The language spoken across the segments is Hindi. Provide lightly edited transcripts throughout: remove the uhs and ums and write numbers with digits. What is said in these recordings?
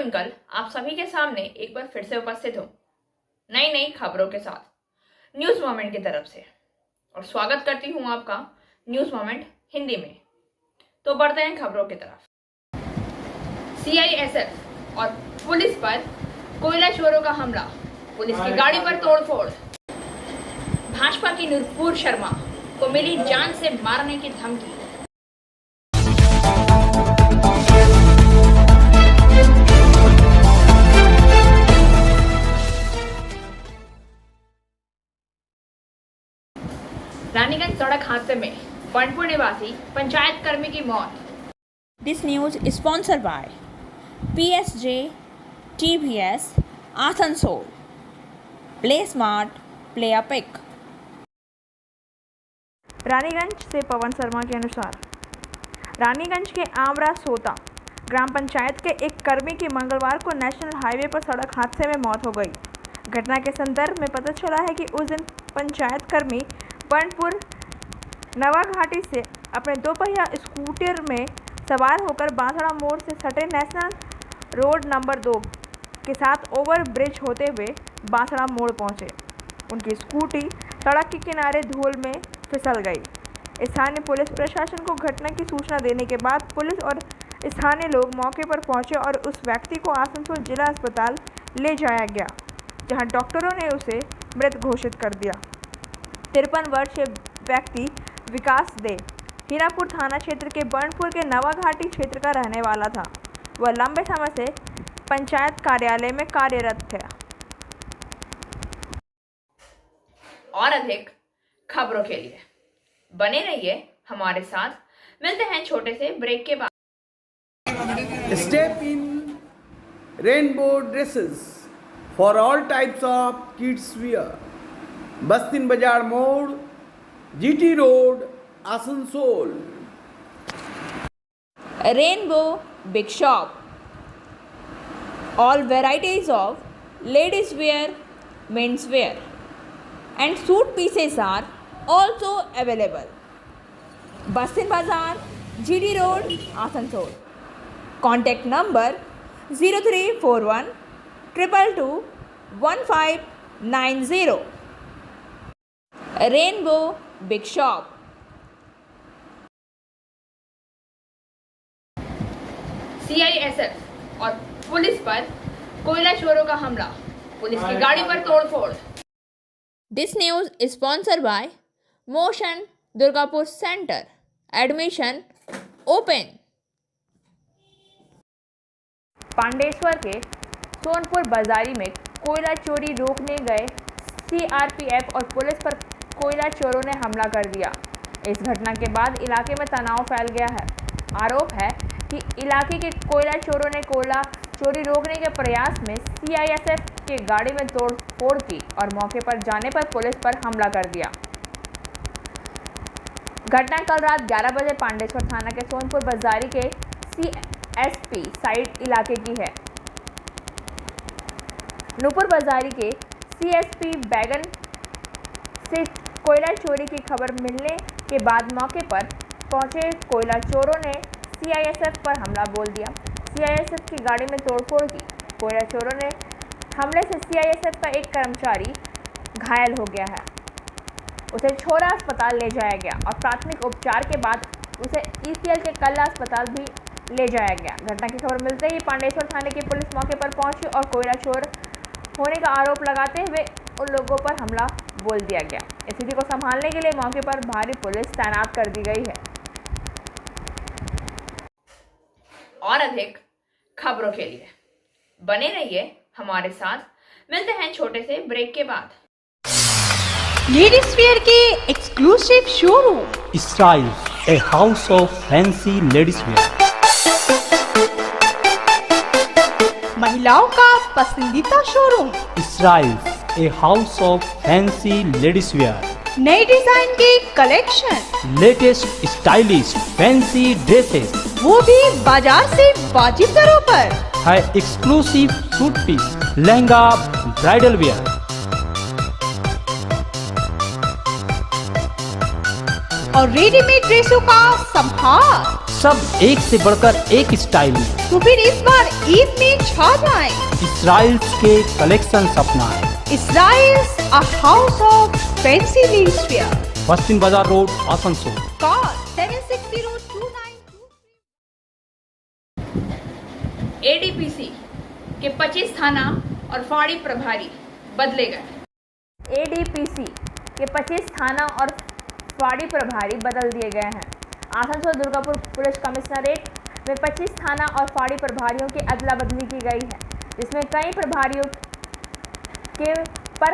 ट्विंकल आप सभी के सामने एक बार फिर से उपस्थित हूँ नई नई खबरों के साथ न्यूज़ मोमेंट की तरफ से, और स्वागत करती हूँ आपका न्यूज़ मोमेंट हिंदी में। तो बढ़ते हैं खबरों की तरफ। सीआईएसएफ और पुलिस पर कोयला चोरों का हमला, पुलिस की गाड़ी पर तोड़फोड़। भाजपा की नुपुर शर्मा को मिली जान से मारने की धमकी। रानीगंज सड़क हादसे में बर्नपुर निवासी पंचायत कर्मी की मौत। This news is sponsored by PSJ TVS Asansol. Play smart, play a pick. Raniganj से पवन शर्मा के अनुसार रानीगंज के आमरा सोता ग्राम पंचायत के एक कर्मी की मंगलवार को नेशनल हाईवे पर सड़क हादसे में मौत हो गई। घटना के संदर्भ में पता चला है कि उस दिन पंचायत कर्मी बर्नपुर नवाघाटी से अपने दोपहिया स्कूटर में सवार होकर बांसड़ा मोड़ से सटे नेशनल रोड नंबर 2 के साथ ओवर ब्रिज होते हुए बांसड़ा मोड़ पहुंचे। उनकी स्कूटी सड़क के किनारे धूल में फिसल गई। स्थानीय पुलिस प्रशासन को घटना की सूचना देने के बाद पुलिस और स्थानीय लोग मौके पर पहुंचे और उस व्यक्ति को आसनसोल जिला अस्पताल ले जाया गया, जहां डॉक्टरों ने उसे मृत घोषित कर दिया। 53 वर्षीय व्यक्ति विकास दे हीरापुर थाना क्षेत्र के बर्नपुर के नवाघाटी क्षेत्र का रहने वाला था। वह लंबे समय से पंचायत कार्यालय में कार्यरत था। और अधिक खबरों के लिए बने रहिए हमारे साथ। मिलते हैं छोटे से ब्रेक के बाद। Step in rainbow dresses for all types of kids wear. बस्तिन बाजार मोड़, GT road, Asansol. Rainbow Big Shop. All varieties of ladies wear, men's wear, and suit pieces are also available. Bastin Bazaar, GD Road, Asansol. Contact number 0341 222 1590. Rainbow Big Shop. CISF और पुलिस पर कोयला चोरों का हमला, पुलिस की गाड़ी पर तोड़फोड़। This news is sponsored by Motion Durgapur Center. Admission open. Pandeshwar के सोनपुर बाजारी में कोयला चोरी रोकने गए सीआरपीएफ और पुलिस पर कोयला चोरों ने हमला कर दिया। इस घटना के बाद इलाके में तनाव फैल गया है। आरोप है कि इलाके के कोयला चोरों ने कोयला चोरी रोकने के प्रयास में सीआईएसएफ के गाड़ी में तोड़फोड़ की और मौके पर जाने पर पुलिस पर हमला कर दिया। घटना कल रात 11 बजे पांडेश्वर थाना के सोनपुर बाजारी के सीएसपी साइड इलाके की है। नूपुर बाजारी के सीएसपी बैगन से कोयला चोरी की खबर मिलने के बाद मौके पर पहुंचे कोयला चोरों ने सीआईएसएफ पर हमला बोल दिया। सीआईएसएफ की गाड़ी में तोड़फोड़ की। कोयला चोरों ने हमले से सीआईएसएफ का एक कर्मचारी घायल हो गया है। उसे छोरा अस्पताल ले जाया गया और प्राथमिक उपचार के बाद उसे ईसीएल के कल्ला अस्पताल भी ले जाया गया। घटना की खबर मिलते ही पांडेश्वर थाने की पुलिस मौके पर पहुंची और कोयला चोर होने का आरोप लगाते हुए उन लोगों पर हमला बोल दिया गया। स्थिति को संभालने के लिए मौके पर भारी पुलिस तैनात कर दी गई है। और अधिक खबरों के लिए बने रहिए हमारे साथ। मिलते हैं छोटे से ब्रेक के बाद। लेडीज वेयर के exclusive showroom style, a house of fancy ladies wear. महिलाओं का पसंदीदा showroom style, a house of fancy ladies wear. नए डिजाइन के collection, latest stylish fancy dresses, वो भी बाजार से वाजिब दरों पर। है exclusive suit piece, lehenga, bridal wear. और रेडीमेड ड्रेसों का संभार। सब एक से बढ़कर एक स्टाइल में। तो फिर इस बार ईद में छा जाएं। इसराइल्स के कलेक्शन अपनाएं। Israel's a house of fancy leaves wear. बस्तिन बाजार रोड, आसनसोल। Call 7602923. एडीपीसी के 25 थाना और फाड़ी प्रभारी बदले गए। एडीपीसी के 25 थाना और फाड़ी प्रभारी बदल दिए गए हैं। आसनसोल दुर्गापुर पुलिस कमिश्नरेट में 25 थाना और फाड़ी प्रभारियों की अदला बदली की गई है, जिसमें कई प्रभारियों के पर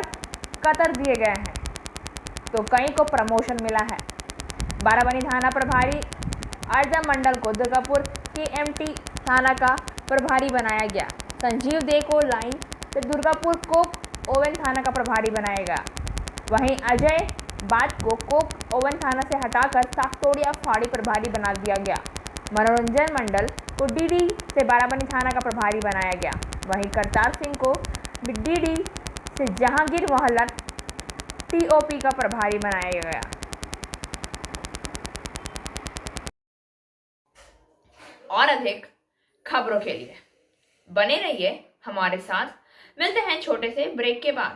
कतर दिए गए हैं तो कई को प्रमोशन मिला है। बाराबनी थाना प्रभारी अर्जम मंडल को दुर्गापुर केएमटी थाना का प्रभारी बनाया गया। संजीव दे को लाइन से दुर्गापुर कोक ओवन थाना का प्रभारी बनाया गया। वहीं अजय बात को कोक ओवन थाना से हटाकर साकतोड़िया फाड़ी प्रभारी बना दिया गया। मनोरंजन मंडल को डीडी से बाराबनी थाना का प्रभारी बनाया गया। वहीं करतार सिंह को डीडी से जहांगीर मोहल्ला टीओपी का प्रभारी बनाया गया। और अधिक खबरों के लिए बने रहिए हमारे साथ। मिलते हैं छोटे से ब्रेक के बाद।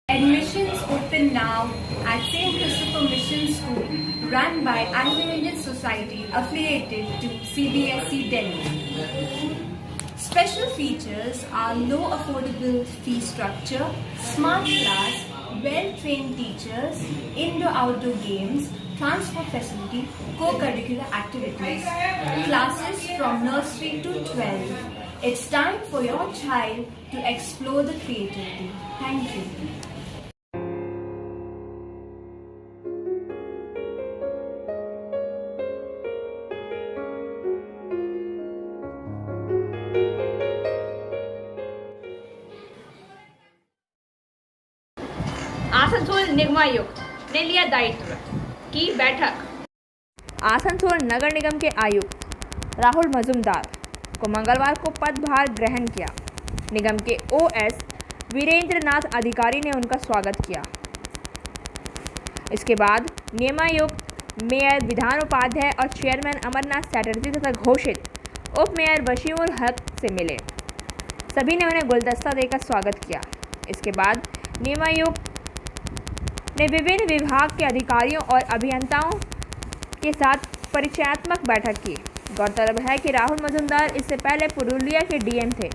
Admissions open now at St. Christopher Mission School, run by Anglo-Indian Society affiliated to CBSE Delhi. Special features are low affordable fee structure, smart class, well-trained teachers, indoor-outdoor games, transport facility, co-curricular activities, classes from nursery to 12. It's time for your child to explore the creativity. Thank you. Asansol निगमायुक्त ने लिया दायित्व की बैठक। आसनसोल नगर निगम के आयुक्त राहुल मजूमदार को मंगलवार को पदभार ग्रहण किया। निगम के ओएस वीरेंद्र नाथ अधिकारी ने उनका स्वागत किया। इसके बाद नियमायुक्त मेयर विधान उपाध्याय और चेयरमैन अमरनाथ चैटर्जी तथा घोषित उप मेयर बशीमुल हक से मिले। सभी ने उन्हें गुलदस्ता देकर स्वागत किया। इसके बाद नियमायुक्त ने विभिन्न विभाग के अधिकारियों और अभियंताओं के साथ परिचयात्मक बैठक की। गौरतलब है कि राहुल मजूमदार इससे पहले पुरुलिया के डीएम थे।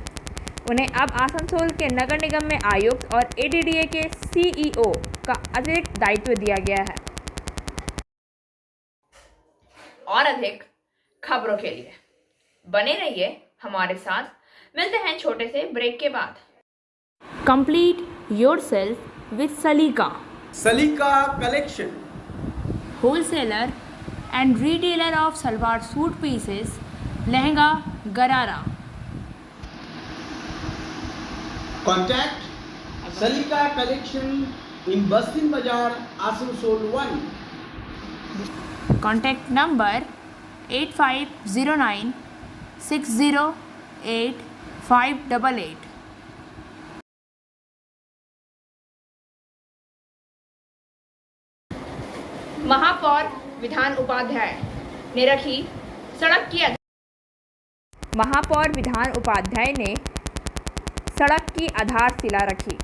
उन्हें अब आसनसोल के नगर निगम में आयुक्त और एडीडीए के सीईओ का अतिरिक्त दायित्व दिया गया है। और अधिक खबरों के लिए बने रहिए हमारे साथ। मिलते हैं छोटे से ब्रेक के बाद। कंप्लीट योरसेल्फ विद सलीका। सलीका collection, wholesaler and retailer of salwar suit pieces, lehenga, garara. contact Salika collection in Bastin Bazaar, Asansol 1. Contact number 8509 608 588. महापौर विधान उपाध्याय ने रखी सड़क की महापौर विधान उपाध्याय ने सड़क की आधारशिला रखी।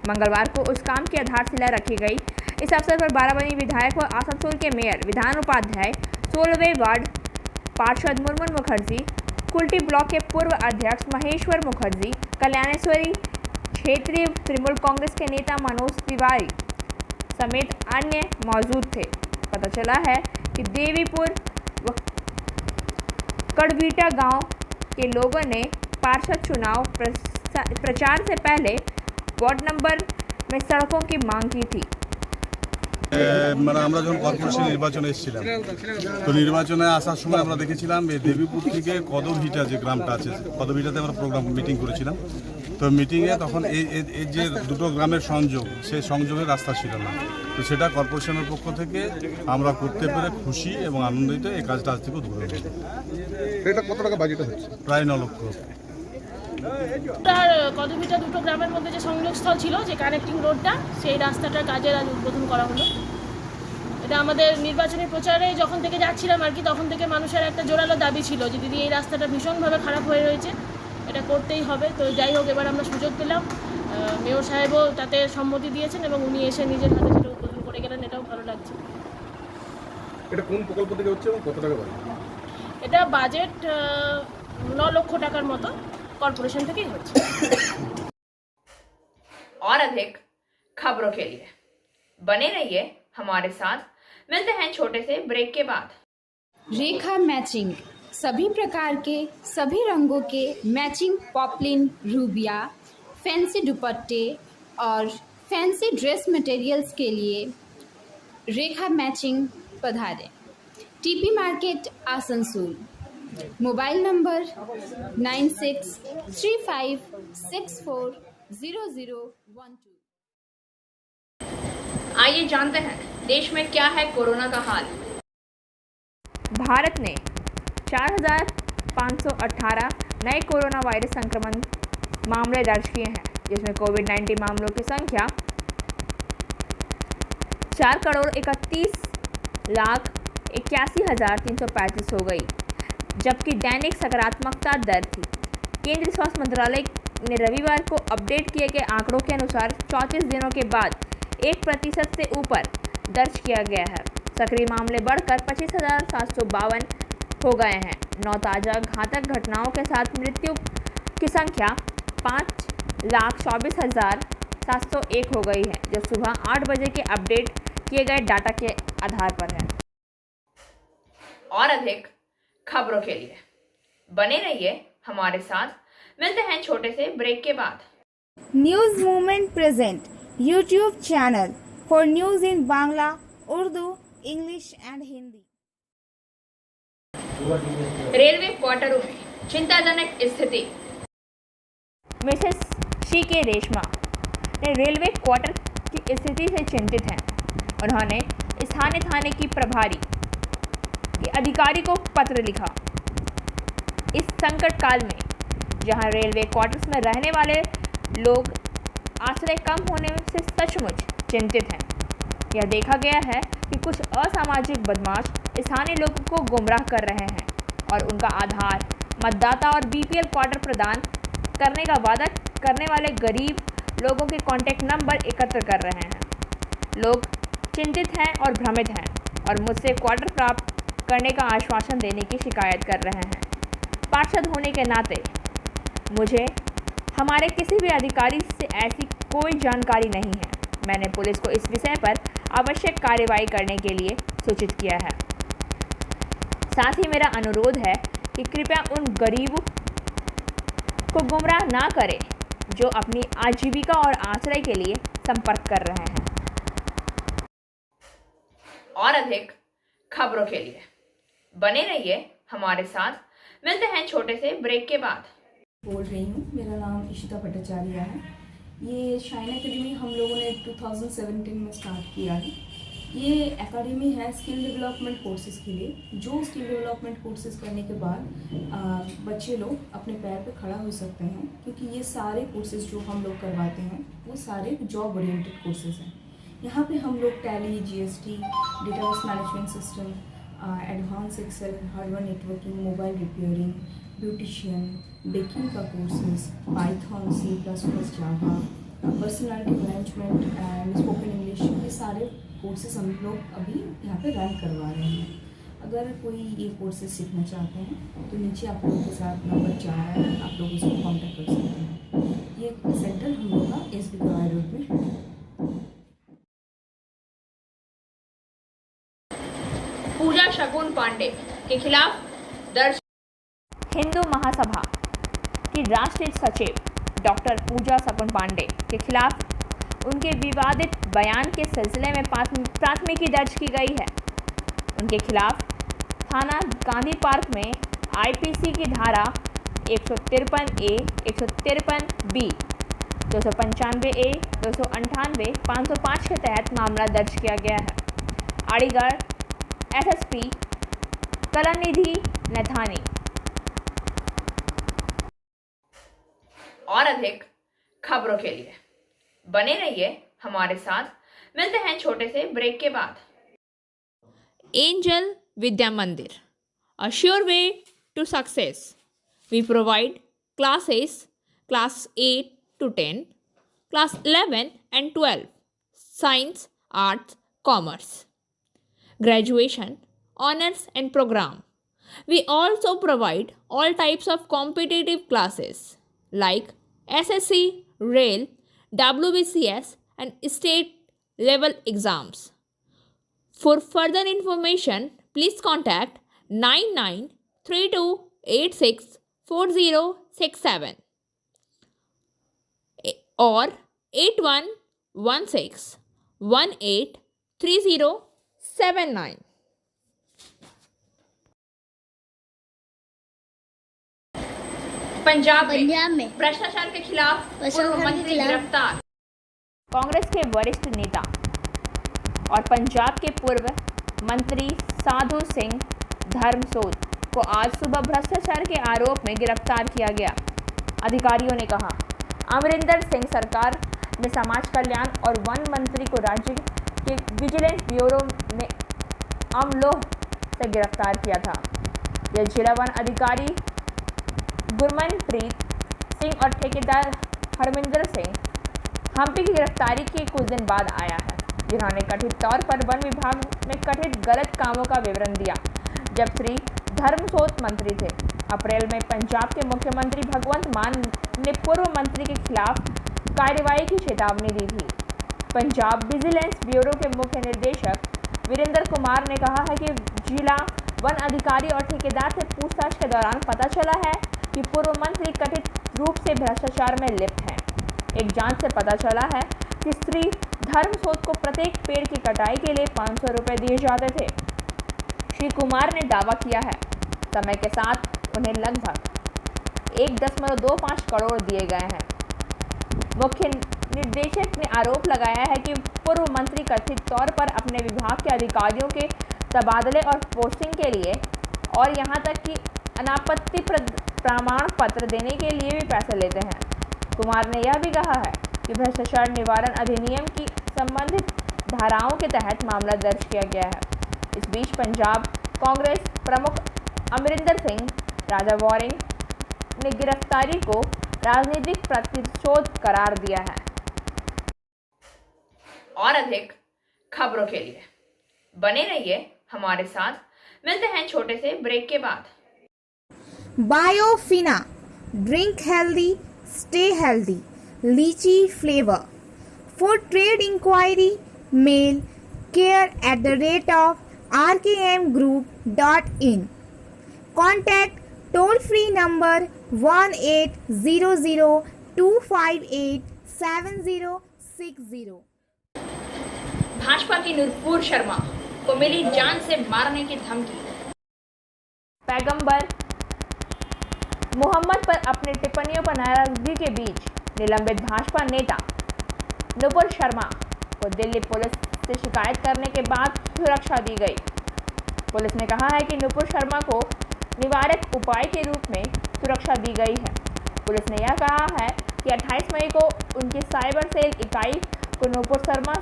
मंगलवार को उस काम की आधारशिला रखी गई। इस अवसर पर बाराबनी विधायक व आसनसोल के मेयर विधान उपाध्याय, 16वें वार्ड पार्षद मुरमुर मुखर्जी, कुल्टी ब्लॉक के पूर्व अध्यक्ष महेश्वर मुखर्जी, कल्याणेश्वरी क्षेत्रीय तृणमूल कांग्रेस के नेता मनोज तिवारी समेत अन्य मौजूद थे। पता चला है कि देवीपुर व कड़वीटा गांव के लोगों ने पार्षद चुनाव प्रचार से पहले वार्ड नंबर में सड़कों की मांग की थी। মানে আমরা যখন কর্পোরেশন নির্বাচনে এসেছিলাম, তো নির্বাচনে আসার সময় আমরা দেখেছিলাম এই দেবীপুর থেকে কদমভিটা যে গ্রামটা আছে, কদমভিটাতে আমরা প্রোগ্রাম মিটিং করেছিলাম। তো মিটিংয়ে তখন এই যে দুটো গ্রামের সংযোগ, সেই সংযোগের রাস্তা ছিল না। তো সেটা কর্পোরেশনের পক্ষ থেকে আমরা করতে পেরে খুশি এবং আনন্দিত। এই কাজটা আজ থেকে উদ্বোধন হয়েছে। এটা কত টাকা বাজেট হচ্ছে? প্রায় 9 লক্ষ। তার কদমভিটা দুটো গ্রামের মধ্যে যে সংযোগস্থল ছিল, যে কানেক্টিং রোডটা, সেই রাস্তাটার কাজের আজ উদ্বোধন করা হলো। এটা আমাদের নির্বাচনী প্রচারে যখন থেকে যাচ্ছিলাম আর কি, তখন থেকে মানুষের একটা জোরালো দাবি ছিল যে দিদি এই রাস্তাটা ভীষণভাবে খারাপ হয়ে রয়েছে, এটা করতেই হবে। তো যাই হোক, এবার আমরা সুযোগ পেলাম, মেয়র সাহেবও তাতে সম্মতি দিয়েছেন এবং উনি এসে নিজের হাতে সেটা উদ্বোধন করে গেলেন, এটাও ভালো লাগছে। এটা কোন প্রকল্প থেকে হচ্ছে এবং কত টাকা বাজেট? এটা বাজেট 9 লক্ষ টাকার মতো কর্পোরেशन থেকেই হচ্ছে। और अधिक खबरों के लिए बने रहिए हमारे साथ। मिलते हैं छोटे से ब्रेक के बाद। रेखा मैचिंग, सभी प्रकार के सभी रंगों के मैचिंग पॉपलिन, रूबिया, फैंसी दुपट्टे और फैंसी ड्रेस मटेरियल्स के लिए रेखा मैचिंग पधारें। TP market Asansol. Mobile number 9635640012। आइए जानते हैं देश में क्या है कोरोना का हाल। भारत ने 4,518 नए कोरोना वायरस संक्रमण मामले दर्ज किए हैं, जिसमें कोविड-19 मामलों की संख्या 4,31,81,335 हो गई, जबकि दैनिक सकारात्मकता दर थी। केंद्रीय स्वास्थ्य मंत्रालय ने रविवार को अपडेट किए गए आंकड़ों के अनुसार 34 दिनों के बाद 1% से ऊपर दर्ज किया गया है। सक्रिय मामले बढ़कर 25,752 हो गए हैं। 9 ताज़ा घातक घटनाओं के साथ मृत्यु की संख्या 5,24,701 हो गई है, जो सुबह 8 बजे के अपडेट किए गए डाटा के आधार पर है। और अधिक खबरों के लिए बने रहिए हमारे साथ। मिलते हैं छोटे से ब्रेक के बाद। News Movement present YouTube channel for news in Bangla, Urdu, English and Hindi. Railway क्वार्टरों में चिंताजनक स्थिति। मिसेस सी के रेशमा ने रेलवे क्वार्टर की स्थिति से चिंतित हैं। उन्होंने स्थानीय थाने की प्रभारी के अधिकारी को पत्र लिखा। इस संकट काल में जहां रेलवे क्वार्टर्स में रहने वाले लोग आश्रय कम होने से सचमुच चिंतित हैं। यह देखा गया है कि कुछ असामाजिक बदमाश स्थानीय लोगों को गुमराह कर रहे हैं और उनका आधार, मतदाता और बीपीएल क्वार्टर प्रदान करने का वादा करने वाले गरीब लोगों के कॉन्टैक्ट नंबर एकत्र कर रहे हैं। लोग चिंतित हैं और भ्रमित हैं और मुझसे क्वार्टर प्राप्त करने का आश्वासन देने की शिकायत कर रहे हैं। पार्षद होने के नाते मुझे हमारे किसी भी अधिकारी से ऐसी कोई जानकारी नहीं है। मैंने पुलिस को इस विषय पर आवश्यक कार्रवाई करने के लिए सूचित किया है। साथ ही मेरा अनुरोध है कि कृपया उन गरीबों को गुमराह ना करें जो अपनी आजीविका और आश्रय के लिए संपर्क कर रहे हैं। और अधिक खबरों के लिए बने रहिए हमारे साथ। मिलते हैं छोटे से ब्रेक के बाद। बोल रही हूँ, मेरा नाम इशिता भट्टाचार्य है। ये शाइन एकेडमी हम लोगों ने 2017 में स्टार्ट किया है। ये एकेडमी है स्किल डेवलपमेंट कोर्सेज़ के लिए, जो स्किल डेवलपमेंट कोर्सेज़ करने के बाद बच्चे लोग अपने पैर पे खड़ा हो सकते हैं, क्योंकि ये सारे कोर्सेज़ जो हम लोग करवाते हैं वो सारे जॉब ओरिएंटेड कोर्सेज़ हैं। यहाँ पे हम लोग Tally, GST, database management system, advance Excel, hardware networking, mobile repairing, beautician, baking का courses, Python, C++, Java, personality management and spoken English, ये सारे कोर्सेज हम लोग अभी यहाँ पे रन करवा रहे हैं। अगर कोई ये कोर्सेज सीखना चाहते हैं तो नीचे आप लोगों के साथ नंबर जा रहा है, आप लोग इसको कॉन्टैक्ट कर सकते हैं। ये सेंटर हम लोग का SB गवाई रोड में है। पूजा शगुन पांडे के खिलाफ दर्ज। हिंदू महासभा की राष्ट्रीय सचिव डॉक्टर पूजा शगुन पांडे के खिलाफ उनके विवादित बयान के सिलसिले में प्राथमिकी दर्ज की गई है। उनके खिलाफ थाना गांधी पार्क में IPC की धारा 153A, 153B, 295A, 298, 505 के तहत मामला दर्ज किया गया है। अलीगढ़ SSP कलानिधि नैथानी। और अधिक खबरों के लिए बने रहिए हमारे साथ। मिलते हैं छोटे से ब्रेक के बाद। एंजल विद्या मंदिर, a sure way to success. We provide classes class 8 to 10, class 11 and 12, science, arts, commerce, graduation, honors and program. We also provide all types of competitive classes like SSC, Rail, WBCS and state level exams. For further information, please contact 9932864067 or 8116183079. Punjab में भ्रष्टाचार के खिलाफ पूर्व मंत्री गिरफ्तार। कांग्रेस के वरिष्ठ नेता और पंजाब के पूर्व मंत्री साधु सिंह धर्मसोत को आज सुबह भ्रष्टाचार के आरोप में गिरफ्तार किया गया। अधिकारियों ने कहा, अमरिंदर सिंह सरकार ने समाज कल्याण और वन मंत्री को राज्य के विजिलेंस ब्यूरो ने अमलोह से गिरफ्तार किया था। यह जिला वन अधिकारी गुरमनप्रीत सिंह और ठेकेदार हरमिंदर सिंह हम्पी की गिरफ्तारी के कुछ दिन बाद आया है, जिन्होंने कथित तौर पर वन विभाग में कथित गलत कामों का विवरण दिया जब श्री धर्मसोत मंत्री थे। अप्रैल में पंजाब के मुख्यमंत्री भगवंत मान ने पूर्व मंत्री के खिलाफ कार्रवाई की चेतावनी दी थी। पंजाब विजिलेंस ब्यूरो के मुख्य निदेशक वीरेंद्र कुमार ने कहा है कि जिला वन अधिकारी और ठेकेदार से पूछताछ के दौरान पता चला है कि पूर्व मंत्री कथित रूप से भ्रष्टाचार में लिप्त हैं। एक जांच से पता चला है कि श्री धर्मसोत को प्रत्येक पेड़ की कटाई के लिए 500 रुपये दिए जाते थे। श्री कुमार ने दावा किया है, समय के साथ उन्हें लगभग 1.25 करोड़ दिए गए हैं। मुख्य निदेशक ने आरोप लगाया है कि पूर्व मंत्री कथित तौर पर अपने विभाग के अधिकारियों के तबादले और पोस्टिंग के लिए और यहां तक कि अनापत्ति प्रमाण पत्र देने के लिए भी पैसे लेते हैं। कुमार ने यह भी कहा है कि भ्रष्टाचार निवारण अधिनियम की संबंधित धाराओं के तहत मामला दर्ज किया गया है। इस बीच पंजाब कांग्रेस प्रमुख अमरिंदर सिंह राजा वॉरिंग ने गिरफ्तारी को राजनीतिक प्रतिशोध करार दिया है। और अधिक खबरों के लिए बने रहिए हमारे साथ। मिलते हैं छोटे से ब्रेक के बाद। Biofina, drink healthy, stay healthy, lychee flavor. For trade inquiry, mail care@rkmgroup.in. Contact toll free number 1800-258-7060. Bhajpa की नुपुर शर्मा को मिली जान से मारने की धमकी। पैगंबर मोहम्मद पर अपनी टिप्पणियों पर नाराजगी के बीच निलंबित भाजपा नेता नुपुर शर्मा को दिल्ली पुलिस से शिकायत करने के बाद सुरक्षा दी गई। पुलिस ने कहा है कि नुपुर शर्मा को निवारक उपाय के रूप में सुरक्षा दी गई है। पुलिस ने यह कहा है कि 28 मई को उनकी साइबर सेल इकाई को नुपुर शर्मा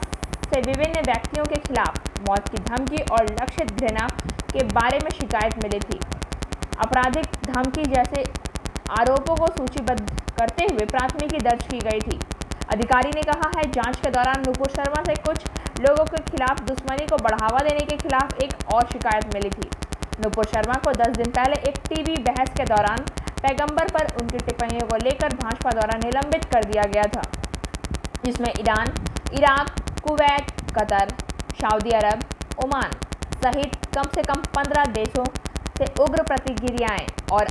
से विभिन्न व्यक्तियों के खिलाफ मौत की धमकी और लक्षित घृणा के बारे में शिकायत मिली थी। आपराधिक धमकी जैसे आरोपों को सूचीबद्ध करते हुए प्राथमिकी दर्ज की गई थी। अधिकारी ने कहा है, जांच के दौरान नुपुर शर्मा से कुछ लोगों के खिलाफ दुश्मनी को बढ़ावा देने के खिलाफ एक और शिकायत मिली थी। नुपुर शर्मा को 10 दिन पहले एक टीवी बहस के दौरान पैगंबर पर उनकी टिप्पणियों को लेकर भाजपा द्वारा निलंबित कर दिया गया था, जिसमें Iran, Iraq, Kuwait, Qatar, Saudi Arabia, Oman सहित कम से कम 15 देशों से उग्र प्रतिक्रियाएं और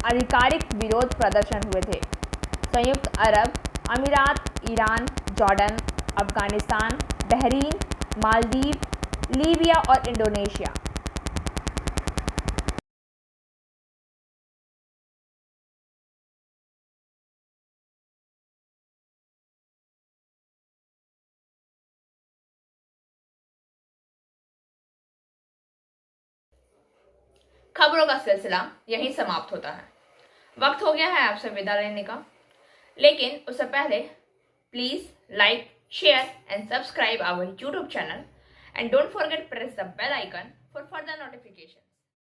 आधिकारिक विरोध प्रदर्शन हुए थे। संयुक्त अरब अमीरात, Iran, Jordan, Afghanistan, Bahrain, Maldives, Libya और इंडोनेशिया। खबरों का सिलसिला यहीं समाप्त होता है। वक्त हो गया है आपसे विदा लेने का। लेकिन उससे पहले please like, share and subscribe our YouTube channel and don't forget press the bell icon for further notification.